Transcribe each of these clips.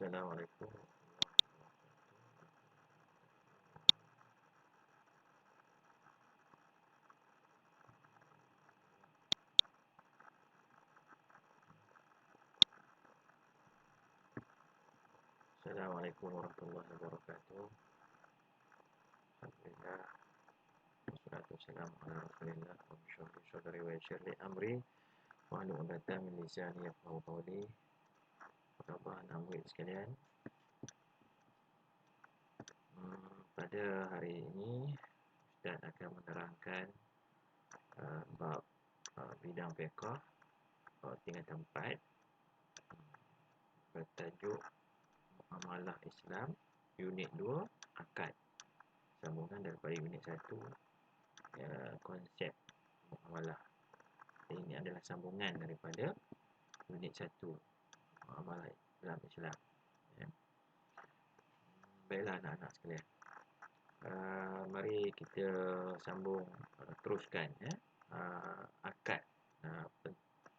Assalamualaikum. Assalamualaikum warahmatullahi wabarakatuh. Alhamdulillah. Wassalatu wassalamu ala Rasulillah wa bisyarri sadri wa yassirli amri wa hlul 'uqdatam min lisani yafqahu qawli. Apa khabar anak murid sekalian? Pada hari ini Ustaz akan menerangkan bab bidang fiqh tingkatan 4 bertajuk Muamalah Islam unit 2 akad, sambungan daripada unit 1 konsep muamalah. Ini adalah sambungan daripada unit 1 muamalah dalam Islam ya. Baiklah anak-anak sekalian, mari kita sambung teruskan ya, akad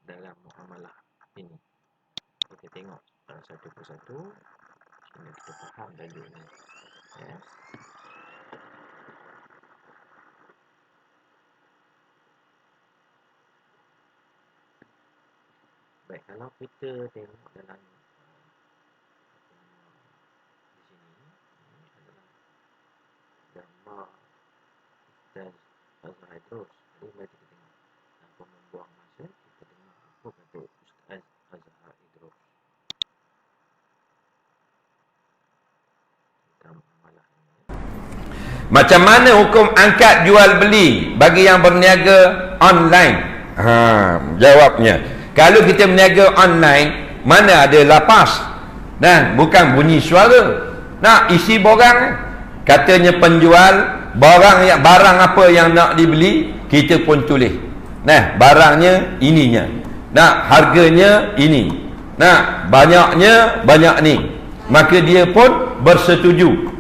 dalam muamalah ini. Kita tengok satu persatu sehingga kita faham tajuk ini ya. Baik, kalau kita tengok dalam di sini, ini adalah gambar Ustaz Azhar Idrus. Jadi mari kita tengok, tanpa membuang masa, kita tengok apa kata Ustaz Azhar Idrus tentang muamalah ini ya. Macam mana hukum angkat jual beli bagi yang berniaga online? Jawabnya, kalau kita berniaga online, mana ada lapas, bukan bunyi suara. Isi borang, katanya penjual barang apa yang nak dibeli, kita pun tulis. Barangnya ininya, harganya ini, banyaknya banyak ni. Maka dia pun bersetuju.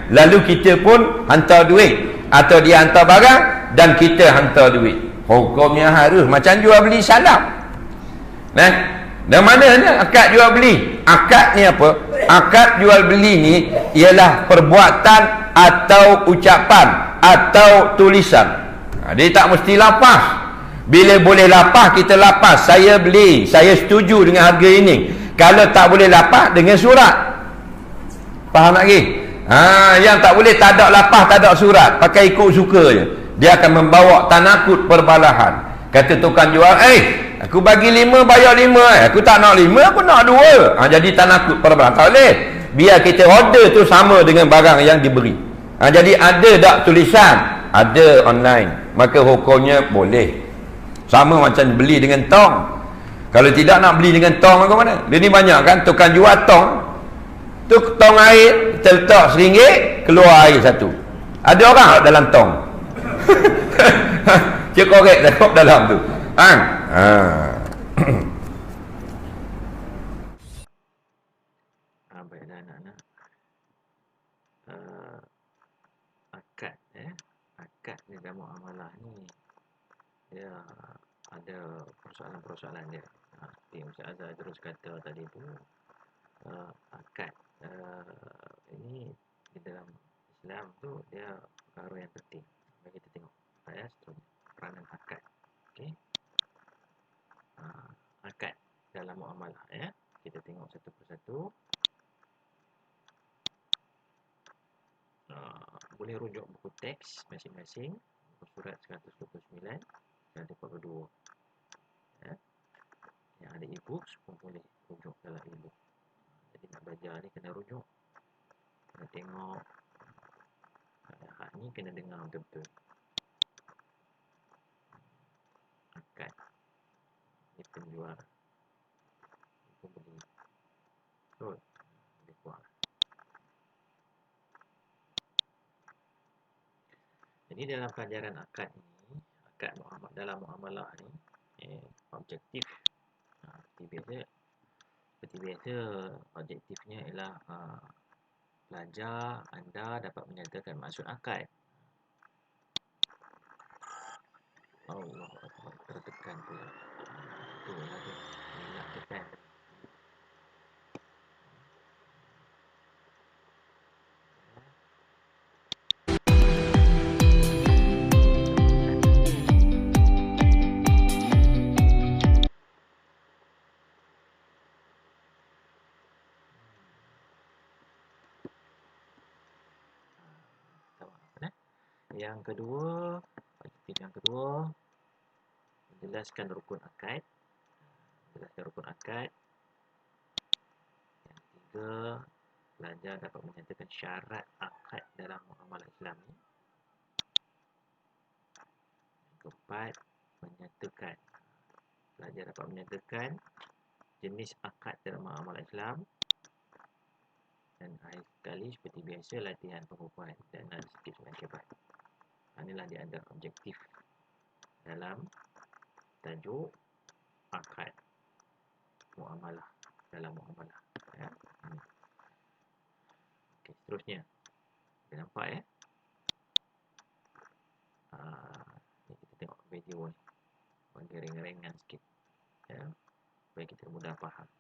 Lalu kita pun hantar duit, atau dia hantar barang dan kita hantar duit. Hukumnya harus macam jual beli salam. Dan mana ni akad jual beli? Akad ni apa? Akad jual beli ni ialah perbuatan atau ucapan atau tulisan. Dia tak mesti lapas. Bila boleh lapas, kita lapas. Saya beli, saya setuju dengan harga ini. Kalau tak boleh lapas, dengan surat. Faham lagi? Yang tak boleh, tak ada lapas, tak ada surat, pakai ikut suka je. Dia akan membawa tanakut perbalahan. Kata tukang jual, aku bagi 5, bayar 5. Aku tak nak 5, aku nak 2. Jadi tanakut perbalahan. Tak boleh. Biar kita order tu sama dengan barang yang diberi. Jadi ada tak tulisan? Ada online. Maka hukumnya boleh. Sama macam beli dengan tong. Kalau tidak nak beli dengan tong, macam mana? Dia ni banyak kan, tukang jual tong. Tu tong air, kita letak RM1, keluar air 1. Ada orang dalam tong. Dia korek tengok dalam tu. Baiklah anak-anak, akad akad di dalam muamalah ni dia ada persoalan-persoalan dia. Seperti Ustaz Azhar terus kata tadi tu, akad ini di dalam Islam tu dia perkara yang penting. Mari kita tengok seterusnya peranan akad. Okey. Akad dalam muamalah ya. Kita tengok satu persatu. Boleh rujuk buku teks masing-masing, buku surat 129, 142 ya. Yang ada e-book pun boleh rujuk dalam e-book. Jadi nak belajar ni kena rujuk, kena tengok, hak ni kena dengar betul-betul. Akad ni penjual, ni pembeli. Betul, lebih kurang. Jadi dalam pelajaran akad ini, akad dalam muamalah ni, objektif seperti biasa objektifnya ialah pelajar anda dapat menyatakan maksud akad. Allah Akbar, tertekan pula. Itulah dia, nak tekan. Yang kedua, menjelaskan rukun akad. Yang ketiga, pelajar dapat menyatakan syarat akad dalam muamalah Islami. Yang keempat, pelajar dapat menyatakan jenis akad dalam muamalah Islam. Dan akhir sekali, seperti biasa, latihan pengukuhan dan sikit sebagai inilah di antara objektif dalam tajuk akad muamalah dalam muamalah, ya. Okey, seterusnya kita nampak, ya. Ni kita tengok video ni bagi ringan-ringan sikit, ya, supaya kita mudah faham.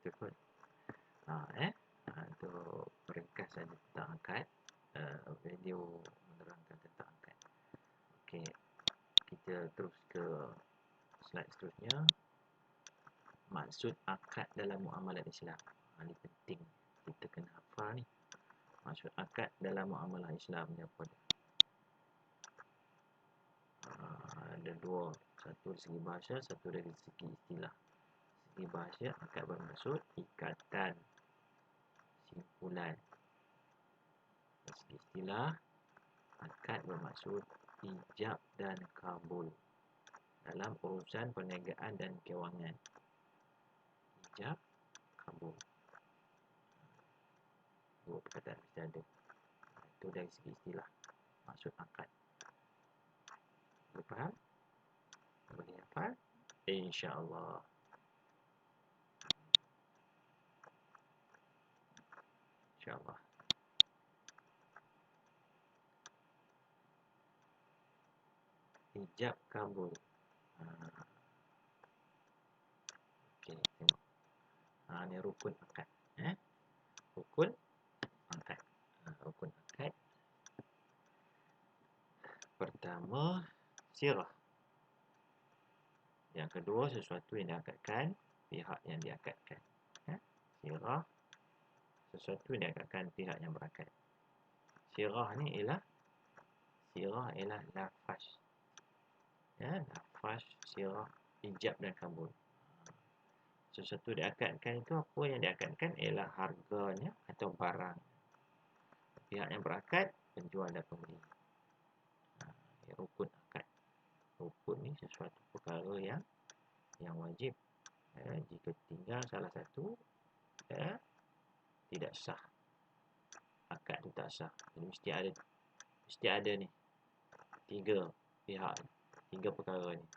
Itu pun untuk ringkasan tentang akad, video menerangkan tentang akad. Okey, kita terus ke slide seterusnya. Maksud akad dalam muamalah Islam. Ini penting kita kena hafal ni. Maksud akad dalam muamalah Islam ni apa dia? Ada dua, satu dari segi bahasa, satu dari segi istilah. Segi bahasa, akad bermaksud ikatan, simpulan. Dari segi istilah, akad bermaksud ijab dan kabul dalam urusan perniagaan dan kewangan. Ijab, kabul, dua perkataan mesti ada. Itu dari segi istilah, maksud akad. Boleh faham? Boleh hafal? InsyaAllah. InsyaAllah. Ijab kabul. Okey, tengok. Ni rukun akad. Rukun akad. Rukun akad. Pertama, sirah. Yang kedua, sesuatu yang diakadkan, pihak yang diakadkan. Sirah, sesuatu yang diakadkan, pihak yang berakad. Sirah ialah lafaz. Lafaz, sirah, ijab dan kabul. Sesuatu diakadkan itu, apa yang diakadkan ialah harganya atau barang. Pihak yang berakad, penjual dan pembeli. Rukun akad. Rukun ni sesuatu perkara yang wajib. Jika tinggal salah satu, tidak sah. Akad itu tak sah. Jadi mesti ada ni 3 pihak, 3 perkara ni.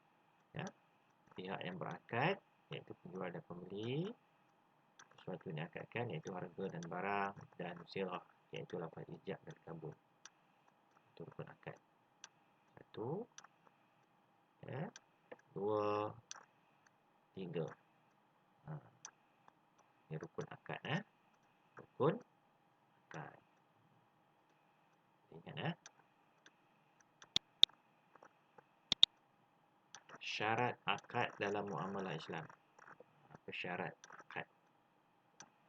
Pihak yang berakad, iaitu penjual dan pembeli. Sesuatu yang diakadkan, iaitu harga dan barang. Dan sirah, iaitu lafaz ijab dan kabul. Itu rukun akad. 1, 2, 3. Ini rukun akad. Rukun akad. Ingat. Syarat akad dalam muamalah Islam. Apa syarat akad?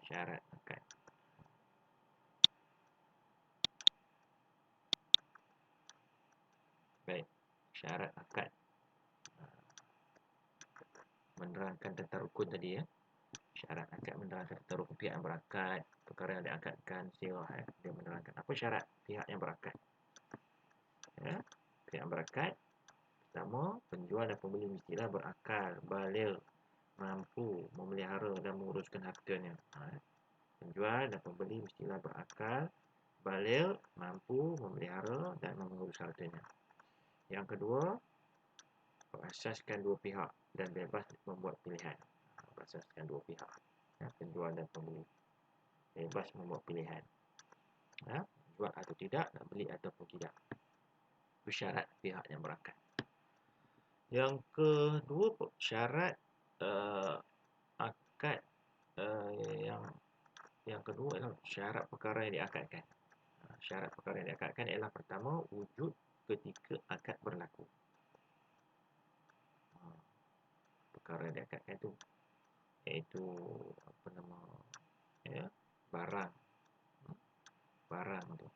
Syarat akad. Baik. Syarat akad. Menerangkan tentang rukun tadi Syarat akad menerangkan tentang rukun pihak yang berakad, perkara yang diakadkan, sirah. Dia menerangkan apa syarat pihak yang berakad. Pihak yang berakad, pertama, penjual dan pembeli mestilah berakal, baligh, mampu memelihara dan menguruskan hartanya. Penjual dan pembeli mestilah berakal, baligh, mampu memelihara dan mengurus hartanya. Yang kedua, berasaskan dua pihak dan bebas membuat pilihan. Berasaskan dua pihak, penjual dan pembeli, bebas membuat pilihan. Jual atau tidak, nak beli ataupun tidak. Syarat pihak yang berakad. Yang kedua, syarat akad yang kedua adalah syarat perkara yang diakadkan. Syarat perkara yang diakadkan ialah pertama, wujud ketika akad berlaku. Perkara yang diakadkan itu iaitu barang tu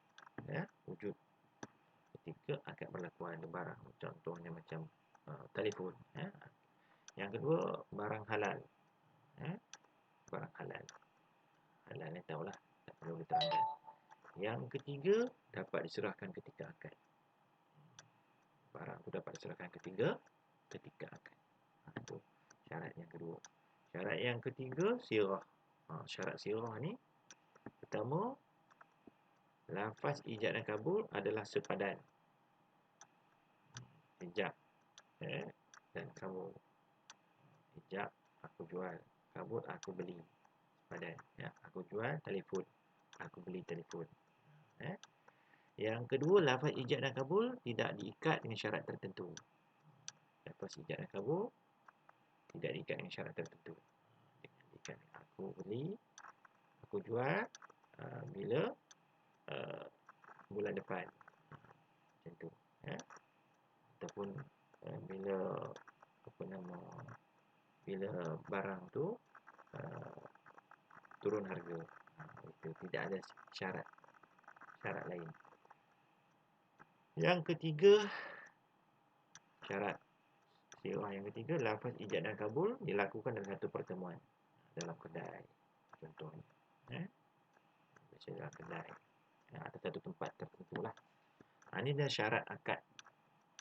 wujud ketika akad berlaku. Ada barang, contohnya macam telefon. Yang kedua, barang halal. Barang halal ni tahulah, tak perlu diterangkan. Yang ketiga, dapat diserahkan ketika akad. Barang tu dapat diserahkan ketika akad. Itu syarat yang kedua. Syarat yang ketiga, sirah. Syarat sirah ni, pertama, lafaz ijab dan kabul adalah sepadan. Ijab dan kabul. Ijab, aku jual. Kabul, aku beli. Sepadan. Aku jual telefon, aku beli telefon. Yang kedua, lafaz ijab dan kabul tidak diikat dengan syarat tertentu. Lafaz ijab dan kabul tidak diikat dengan syarat tertentu. Diikat, aku beli, aku jual bila bulan depan, macam tu. Ataupun bila bila barang tu turun harga. Itu tidak ada syarat lain. Yang ketiga, syarat sirah yang ketiga, lafaz ijab dan kabul dilakukan dalam satu pertemuan dalam kedai, contohnya. Biasanya dalam kedai atau satu tempat tertentu lah. Ini dah syarat akad.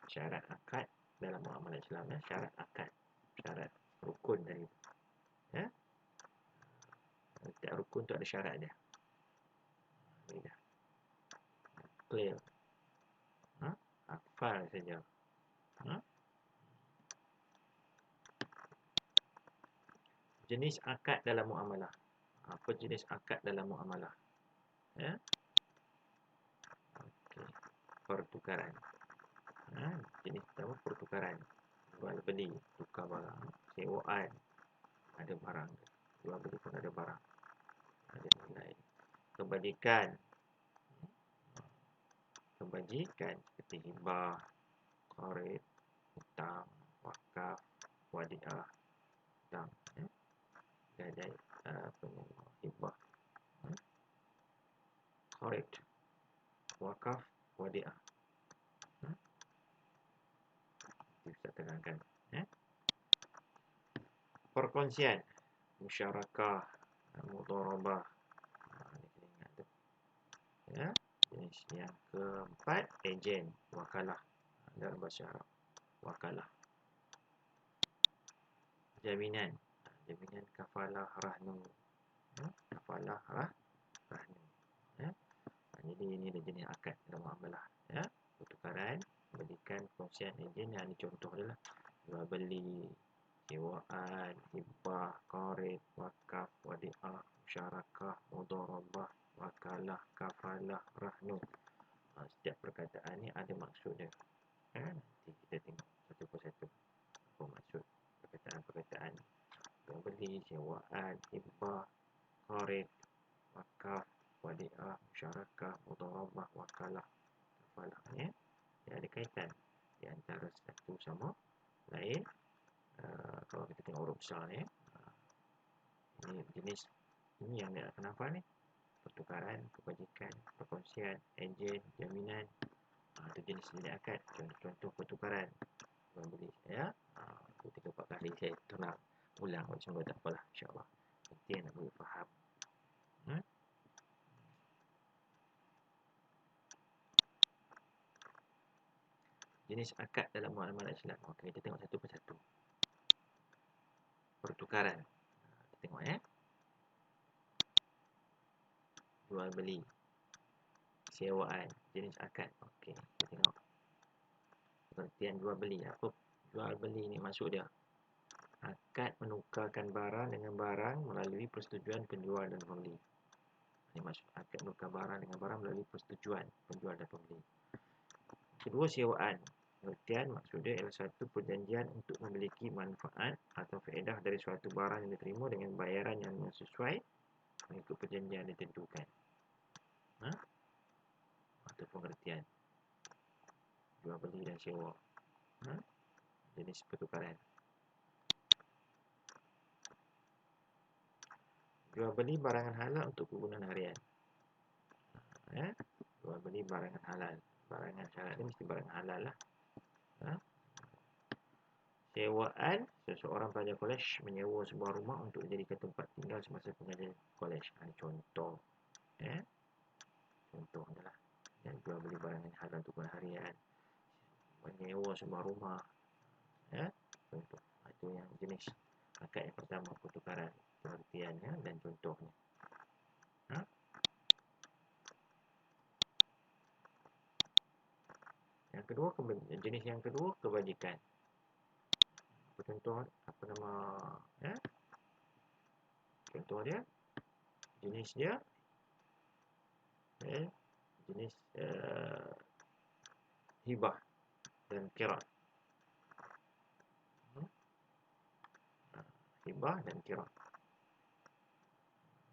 Syarat akad dalam muamalah Islam. Syarat akad, syarat rukun tadi. Setiap rukun tu ada syarat dia. Ini dah clear. Hafal saja. Jenis akad dalam muamalah. Apa jenis akad dalam muamalah? Okey. Pertukaran. Jenis pertama, pertukaran. jual beli, tukar barang. Sewaan, ada barang. Jual beli pun ada barang, ada nilai. Kebajikan, seperti hibah, qarib, hutang, wakaf, wadiah, hutang, gadai, hibah, qarib, wakaf, wadiah. Bisa terangkan. Perkongsian, musyarakah, mudharabah. Ini ingat tu. Ya. Jenis yang keempat, ejen, wakalah. Dalam bahasa Arab, wakalah. Jaminan, jaminan kafalah rahnu. Kafalah rahnu. Jadi ini ada jenis akad dalam muamalah. Pertukaran, berikan, perkongsian, ejen. Ini contoh dia lah. Jual beli, sewaan, hibah, qarib, wakaf, wadiah, musyarakah, mudharabah, wakalah, kafalah, rahnu. Setiap perkataan ni ada maksud dia. Nanti kita tengok satu persatu apa maksud perkataan-perkataan. Jual beli, sewaan, hibah, qarib, wakaf, wadiah, musyarakah, mudharabah, wakalah, kafalah. Dia ada kaitan di antara satu sama lain. Kalau kita tengok huruf besar ni, ini jenis ini yang dia kenapa ni, pertukaran, kebajikan, perkongsian, ejen, jaminan. Itu jenis-jenis akad. Contoh pertukaran, jual beli. 3-4 kali saya tulang ulang macam tu, tak apalah, insyaAllah penting nak boleh faham. Jenis akad dalam muamalah Islam. Okey, kita tengok satu persatu. Pertukaran, kita tengok jual beli, sewaan, jenis akad. Okey, kita tengok pengertian jual beli. Apa jual beli ni maksud dia? Akad menukarkan barang dengan barang melalui persetujuan penjual dan pembeli. Ini maksud akad menukar barang dengan barang melalui persetujuan penjual dan pembeli. Kedua, sewaan. Pengertian maksudnya ialah satu perjanjian untuk memiliki manfaat atau faedah dari suatu barang yang diterima dengan bayaran yang sesuai mengikut perjanjian yang ditentukan. Itu pengertian jual beli dan sewa. Jenis pertukaran. Jual beli barangan halal untuk kegunaan harian. Jual beli barangan halal. Barangan syarat ni mesti barangan halal lah. Sewaan, seseorang pelajar kolej menyewa sebuah rumah untuk dijadikan tempat tinggal semasa pengajian kolej. Ini contoh. Contoh adalah yang jual beli barangan halal untuk kegunaan harian, menyewa sebuah rumah. Contoh. Itu yang jenis akad yang pertama, pertukaran, pengertiannya dan contohnya. Yang kedua, jenis yang kedua, kebajikan. Contoh, contoh dia, jenis dia, jenis hibah dan qirat. Hibah dan qirat.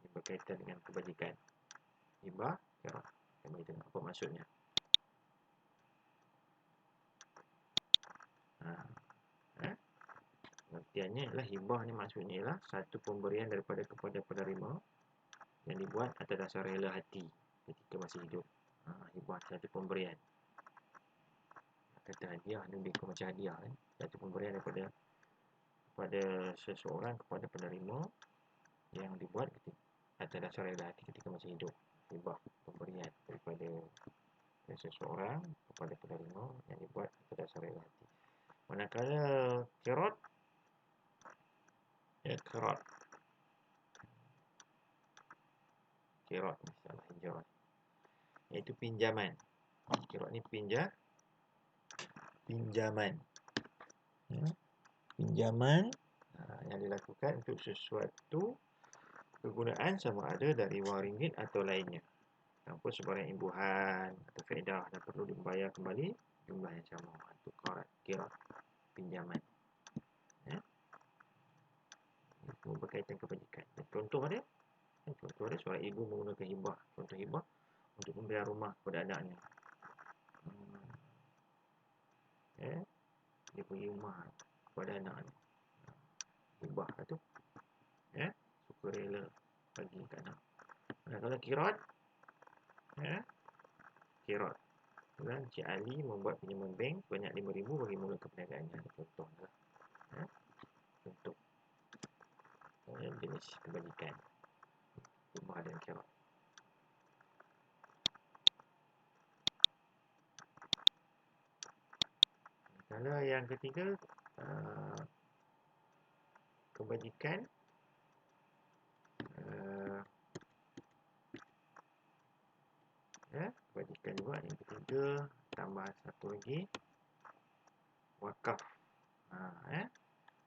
Ini berkaitan dengan kebajikan. Hibah, qirat. Apa maksudnya? Pengertiannya ialah hibah ni maksudnya ialah satu pemberian daripada kepada penerima yang dibuat atas dasar rela hati ketika masih hidup. Hibah satu pemberian. Kata hadiah ni lebih macam hadiah kan. Satu pemberian daripada seseorang kepada penerima yang dibuat atas dasar rela hati ketika masih hidup. Hibah, pemberian daripada seseorang kepada penerima yang dibuat atas dasar rela hati. Manakala qirat, qirat ni salah hijrah, iaitu pinjaman. Qirat ni pinjaman. Pinjaman yang dilakukan untuk sesuatu kegunaan sama ada dari wang ringgit atau lainnya, tanpa sebarang imbuhan atau faedah dan perlu dibayar kembali jumlah yang sama. Itu qirat, pinjaman. Semua berkaitan kebajikan. Contoh dia seorang ibu menggunakan hibah. Contoh hibah untuk pembelian rumah kepada anaknya. Dia beri rumah kepada anaknya. Hibah tu. Sukarela bagi kat anak. Kalau kirat, kirat. Dan Cik Ali membuat pinjaman bank sebanyak RM5,000 bagi mula perniagaannya. Contoh lah. Contoh. Jenis kebajikan. Hibah dan kirat. Kalau yang ketiga, kebajikan kebajikan juga. Yang ketiga, tambah satu lagi, wakaf.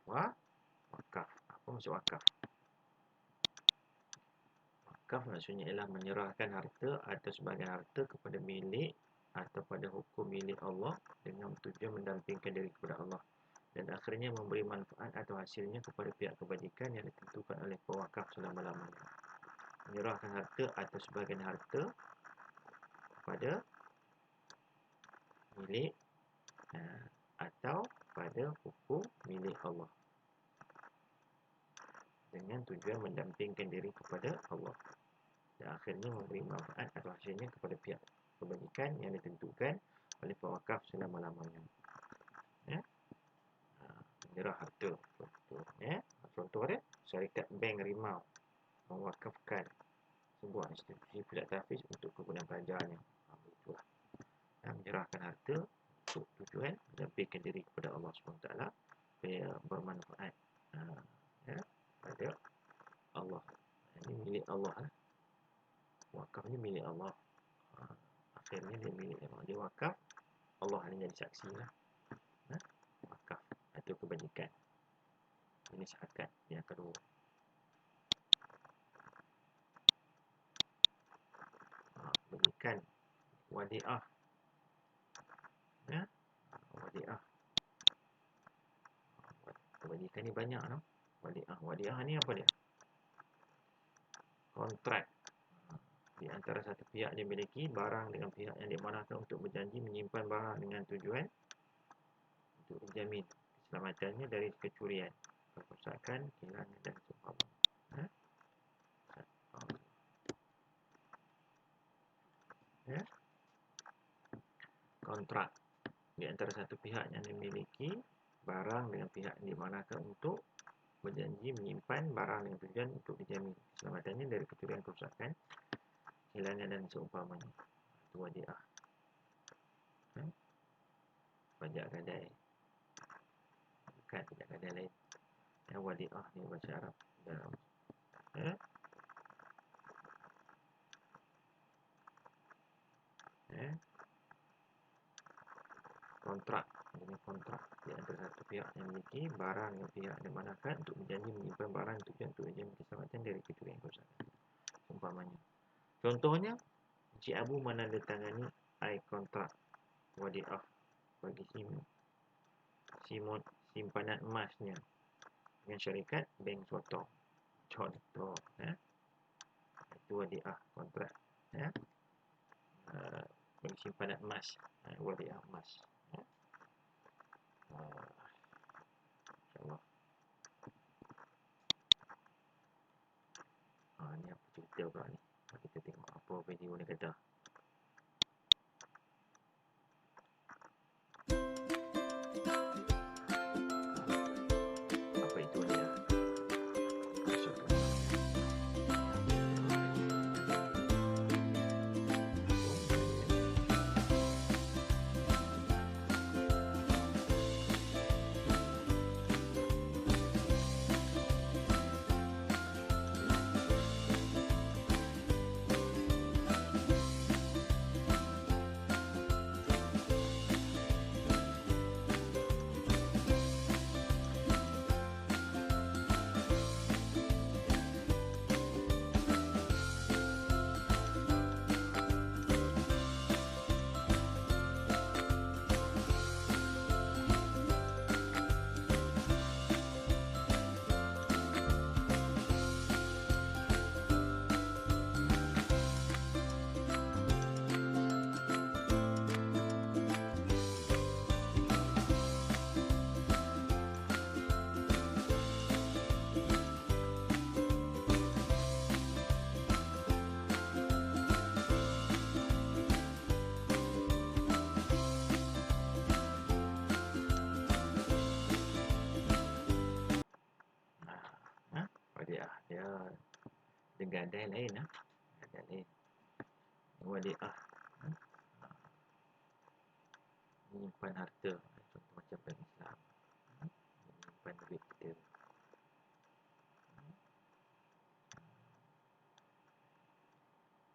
Wakaf. Apa maksud wakaf? Wakaf maksudnya ialah menyerahkan harta atau sebagian harta kepada milik atau pada hukum milik Allah dengan tujuan mendampingkan diri kepada Allah dan akhirnya memberi manfaat atau hasilnya kepada pihak kebajikan yang ditentukan oleh pewakaf selama-lamanya. Menyerahkan harta atau sebagian harta pada milik atau pada hukum milik Allah dengan tujuan mendampingkan diri kepada Allah dan akhirnya memberi manfaat atau hasilnya kepada pihak kebajikan yang ditentukan oleh pewakaf selama-lamanya. Menyerah harta. Contoh dia, syarikat bank Rimau mewakafkan sebuah institusi pula tahfiz untuk kegunaan pelajarnya. Itulah. Menyerahkan harta untuk tujuan mendampingkan diri kepada Allah SWT supaya bermanfaat pada Allah. Ini milik Allah. Wakaf ni milik Allah. Akhirnya dia milik Allah. Dia wakaf, Allah hanya jadi saksi lah. Wakaf atau kebajikan. Ini zakat yang kedua. Kebajikan wadi'ah. Wadi'ah. Kebajikan ni banyak tau. Wadi'ah ni apa dia? Kontrak di antara satu pihak dia miliki barang dengan pihak yang diamanahkan untuk berjanji menyimpan barang dengan tujuan untuk menjamin keselamatannya dari kecurian, kerosakan, kehilangan dan seumpamanya. Kontrak di antara satu pihak yang dimiliki barang dengan pihak yang diamanahkan untuk berjanji menyimpan barang dengan tujuan untuk dijamin keselamatannya dari kecurian, kerosakan, kehilangan dan seumpamanya. Itu wadi'ah. Pajak gadai. Bukan pajak gadai lain. Wadi'ah ni bahasa Arab. Kontrak. Ini kontrak di antara satu pihak yang memiliki barang yang pihak diamanahkan untuk berjanji menyimpan barang tujuan untuk menjamin keselamatan dari kecurian, kerosakan. Umpamanya. Contohnya, Encik Abu menandatangani kontrak wadi'ah bagi simpanan emasnya dengan syarikat bank Sotong. Contoh, itu wadi'ah kontrak, bagi simpanan emas, wadi'ah emas. InsyaAllah. Ni apa cerita pula ni? Kita tengok apa video ni kata. Apa itu dia? Dia gadai lain lah. Gadai lain. Wadiah. Menyimpan harta. Contoh macam bank Islam. Menyimpan duit kita.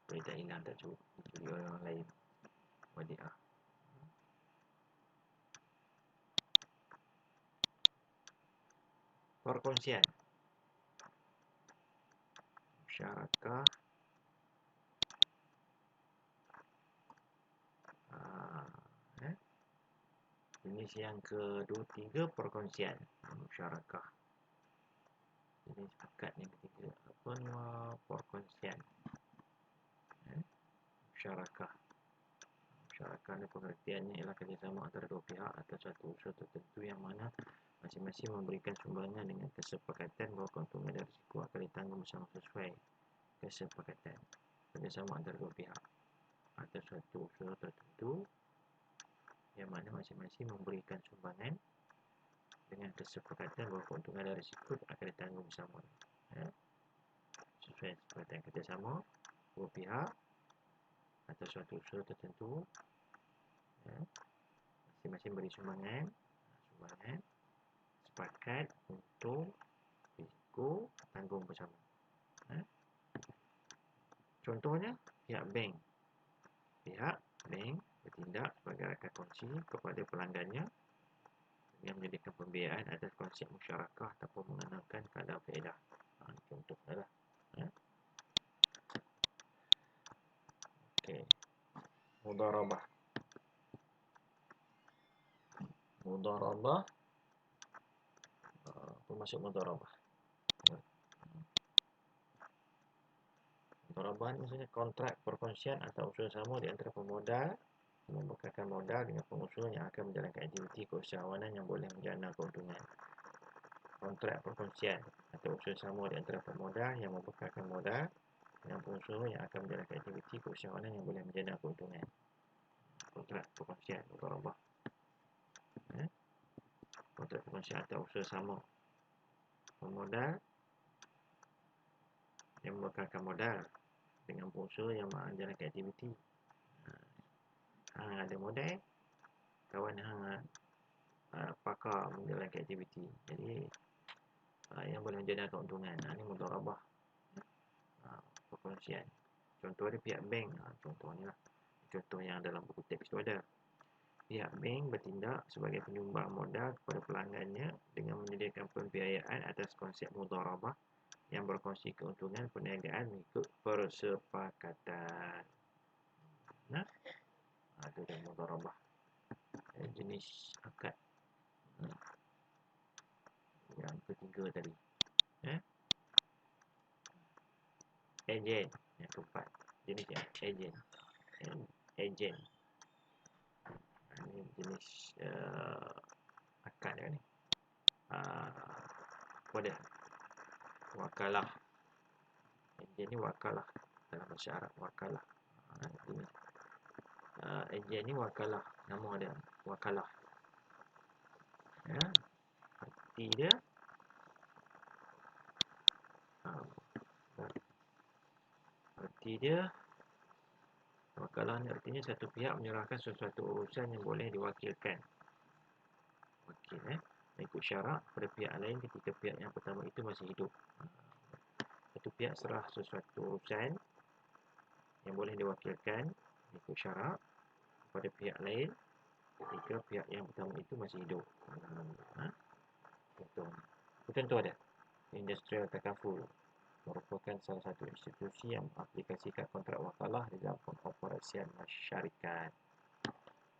Supaya tak hilang, tak curi orang lain. Wadiah. Perkongsian. Musyarakah. Jenis yang kedua, tiga, perkongsian. Musyarakah. Jenis akad yang ketiga, apa nama? Perkongsian. Musyarakah. Musyarakah ni pengertiannya ialah kerjasama antara dua pihak atau satu usaha tertentu yang mana masing-masing memberikan sumbangan dengan kesepakatan bahawa keuntungan dan risiko akan ditanggung bersama sesuai kesepakatan. Kerjasama antara dua pihak atau satu usaha tertentu yang mana masing-masing memberikan sumbangan dengan kesepakatan bahawa keuntungan dan risiko akan ditanggung bersama. Sesuai kesepakatan kerjasama dua pihak atau suatu usaha tertentu, masing-masing beri sumbangan sepakat untuk risiko tanggung bersama. Contohnya pihak bank bertindak sebagai rakan kongsi kepada pelanggannya dengan menyediakan pembiayaan atas konsep musyarakah tanpa mengenakan kadar faedah. Contohnya lah. Okey. Mudharabah. Apa maksud mudharabah? Mudharabah ni maksudnya kontrak perkongsian atau usaha sama di antara pemodal yang membekalkan modal dengan pengusaha yang akan menjalankan aktiviti keusahawanan yang boleh menjana keuntungan. Kontrak perkongsian atau usaha sama di antara pemodal yang membekalkan modal dengan pengusaha yang akan menjalankan aktiviti keusahawanan yang boleh menjana keuntungan. Kontrak perkongsian, mudharabah. Kontrak perkongsian atau usaha sama pemodal yang membekalkan modal dengan pengusaha yang menjalankan aktiviti. Hang ada modal, kawan hang pakar menjalankan aktiviti. Jadi yang boleh menjana keuntungan. Ini mudharabah. Perkongsian. Contoh dia pihak bank. Contohnya lah. Contoh yang dalam buku teks tu ada. Pihak bank bertindak sebagai penyumbang modal kepada pelanggannya dengan menyediakan pembiayaan atas konsep mudharabah yang berkongsi keuntungan perniagaan mengikut persepakatan. Itu dia mudharabah. Jenis akad. Yang ketiga tadi. Ejen. Yang keempat. Jenis ejen. Ejen. Ini jenis akad ni. Apa dia? Wakalah. Ejen ni wakalah. Dalam bahasa Arab, wakalah. Ejen ni wakalah. Nama dia wakalah. Arti dia wakalah ni artinya satu pihak menyerahkan sesuatu urusan yang boleh diwakilkan mengikut syarak pada pihak lain ketika pihak yang pertama itu masih hidup. Satu pihak serah sesuatu urusan yang boleh diwakilkan mengikut syarak kepada pihak lain ketika pihak yang pertama itu masih hidup. Contoh ada Industrial Takaful merupakan salah satu institusi yang mengaplikasikan kontrak wakalah di dalam pengoperasian masyarakat.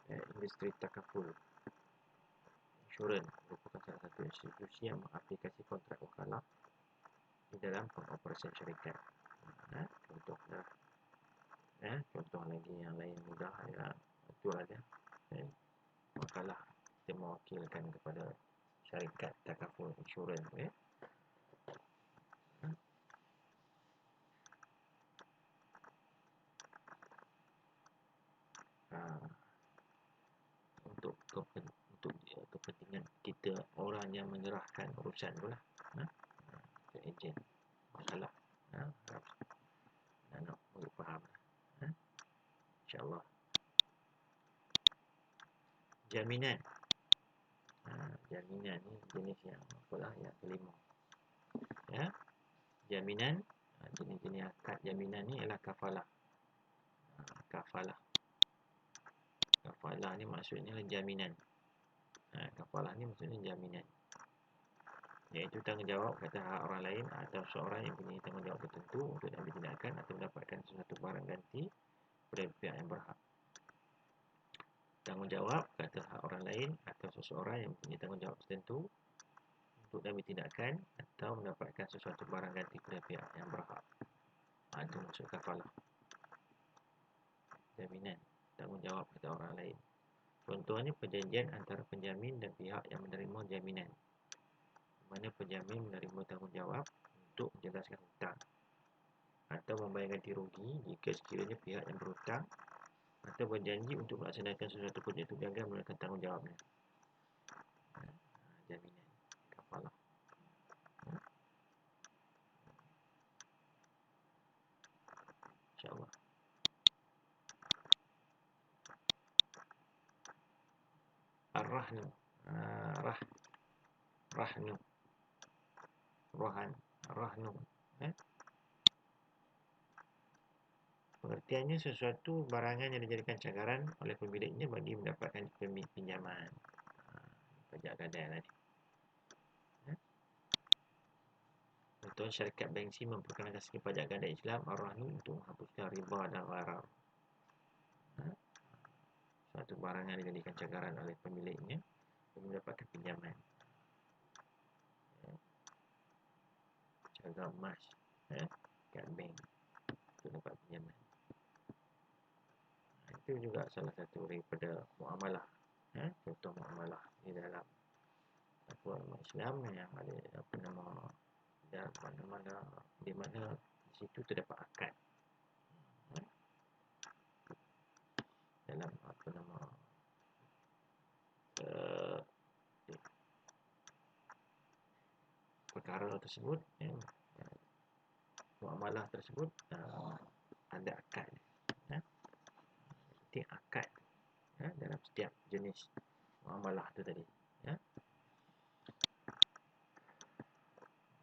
Industri takaful insurans merupakan salah satu institusi yang mengaplikasi kontrak wakalah di dalam pengoperasian syarikat. Contohnya contoh lagi yang lain mudah adalah itu ada wakalah kita mewakilkan kepada syarikat takaful insurans untuk kepentingan kita orang yang menyerahkan urusan tu lah. Ejen wakalah. Harap InsyaAllah. Jaminan. Jaminan ni jenis yang apalah, yang kelima. Ya. Jaminan, jenis-jenis akad jaminan ni ialah kafalah. Kafalah. Kafalah ni maksudnya jaminan. Kafalah ni maksudnya jaminan. Iaitu tanggungjawab kata hak orang lain atau seorang yang punya tanggungjawab tertentu untuk diambil tindakan atau mendapatkan sesuatu barang ganti dari pihak yang berhak. Tanggungjawab kata hak orang lain atau seseorang yang punya tanggungjawab tertentu untuk diambil tindakan atau mendapatkan sesuatu barang ganti dari pihak yang berhak. Itu maksud kafalah. Jaminan, tanggungjawab kata orang lain. Contohnya perjanjian antara penjamin dan pihak yang menerima jaminan, di mana penjamin menerima tanggungjawab untuk menjelaskan hutang atau membayar ganti rugi jika sekiranya pihak yang berhutang atau berjanji untuk melaksanakan sesuatu projek itu gagal menggunakan tanggungjawabnya. Jaminan, kafalah. InsyaAllah. Ar-rahnu. Rahnu. Rahnu. Pengertiannya sesuatu barangan yang dijadikan cagaran oleh pemiliknya bagi mendapatkan pinjaman. Pajak gadai lah ni. Contoh, syarikat bank C memperkenalkan sistem pajak gadai Islam Ar-Rahnu untuk menghapuskan riba dan gharar. Suatu barangan yang dijadikan cagaran oleh pemiliknya untuk mendapatkan pinjaman. Cagar emas kat bank untuk dapat pinjaman. Itu juga salah satu daripada muamalah. Contoh muamalah di dalam Islam yang ada di mana di situ terdapat akad. Dalam perkara tersebut, muamalah tersebut ada akad. Penting akad dalam setiap jenis muamalah tu tadi.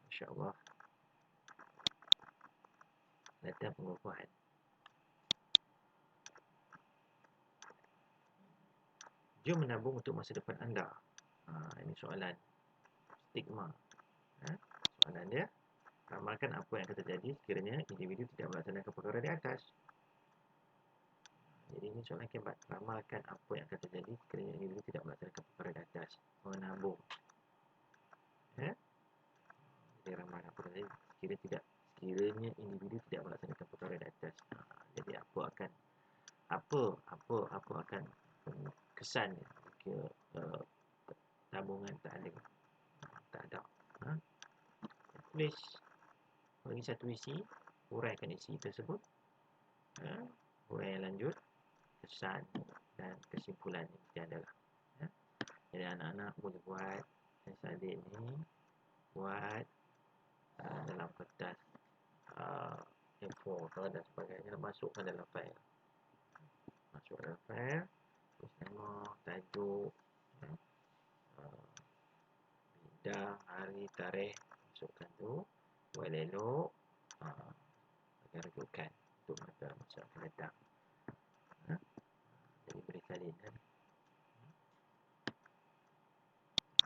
InsyaAllah. Data pengukuhan. Jom menabung untuk masa depan anda. Ini soalan stigma. Soalan dia, ramalkan apa yang akan terjadi sekiranya individu tidak melaksanakan perkara di atas. Jadi ini soalan kebat. Ramalkan apa yang akan terjadi sekiranya individu tidak melaksanakan perkara di atas. Menabung. Jadi ramalkan apa tadi, sekiranya individu tidak melaksanakan perkara di atas. Jadi apa akan kesannya jika tabungan tak ada. Tulis bagi satu isi, huraikan isi tersebut, huraian lanjut, kesan dan kesimpulan yang mesti adalah. Jadi anak-anak boleh buat, adik ni buat dalam kertas A4 dan sebagainya, masukkan dalam file. Terus nama, tajuk, bidang, hari, tarikh, masukkan tu, buat elok, akan rujukan untuk masa akan datang. Jadi beri salin kan.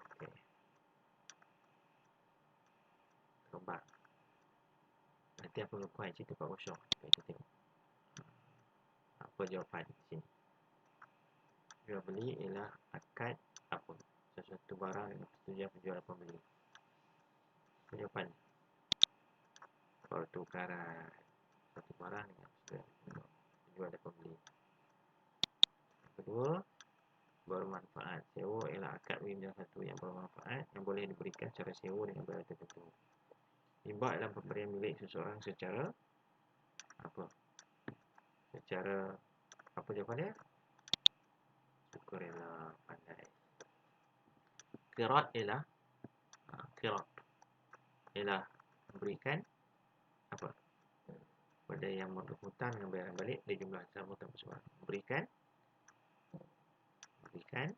Okey. Kembang. Nanti apa pengukuhan cerita Pak Kosong. Kita tengok apa jawapan di sini. Jual beli ialah akad apa? Sesuatu barang dengan persetujuan penjual dan pembeli. Jawapan pertukaran satu barang dengan persetujuan penjual dan pembeli. Kedua, bermanfaat. Sewa ialah akad pinjam satu yang bermanfaat yang boleh diberikan secara sewa dengan bayar tertentu. Hibah dalam pemberian milik seseorang secara apa? Secara apa jawapan dia? Sukarela, pandai. Qirat ialah qirat ialah memberikan apa? pada yang berhutang dengan bayaran balik dari jumlah sama hutang bersebarang. Berikan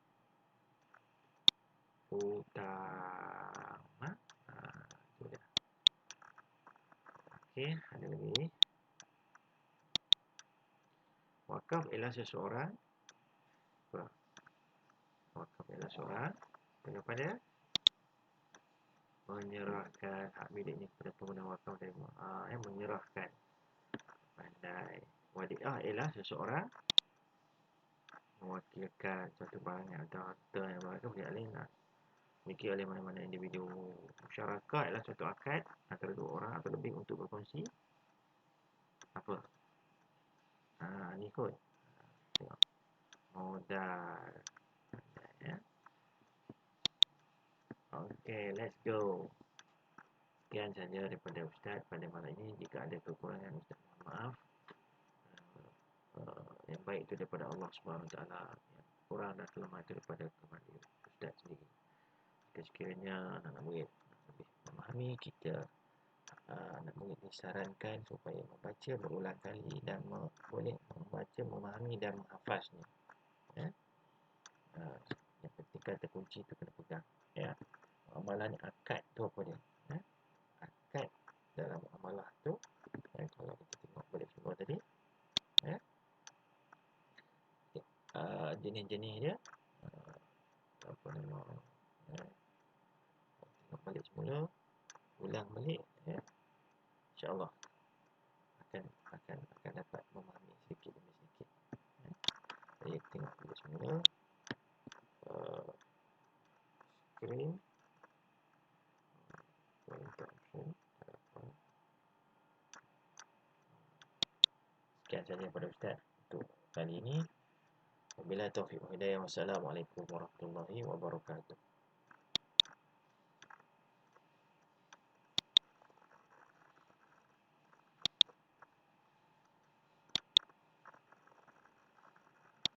utama. Itu dah. Okey, ada lagi. Wakaf ialah seseorang. Wakaf ialah seorang kepada menyerahkan hak miliknya kepada pengguna wakaf dari menyerahkan. Pandai. Wadiah ialah seseorang mewakilkan satu barang atau harta yang berada di alih dimiliki oleh mana-mana individu. Musyarakah ialah suatu akad antara dua orang atau lebih untuk berkongsi apa? Ni kot. Tengok. Modal. Ya. Okay, let's go. Sekian saja daripada Ustaz pada malam ini. Jika ada kekurangan, Ustaz mohon maaf. Yang baik itu daripada Allah SWT. Yang kurang dan kelemahan itu daripada kemampuan Ustaz sendiri. Jika sekiranya anak murid lebih memahami, kita anak murid disarankan supaya membaca berulang kali dan boleh membaca, memahami dan menghafaznya. Ya. Yang penting kata kunci itu kena pegang. Ya. Amalan akad tu apa dia? Ya. Akad dalam amalah tu, ya, kalau kita tengok balik semua tadi, ya, jenis-jenis dia, apa nama, ya, tengok balik semula, ulang balik, ya, insyaAllah akan dapat memahami sedikit demi sedikit. Ya. Saya tengok balik semula, screen, interaction. Sekian saja daripada Ustaz untuk kali ini. Wabillahi taufiq wal hidayah. Wassalamualaikum warahmatullahi wabarakatuh.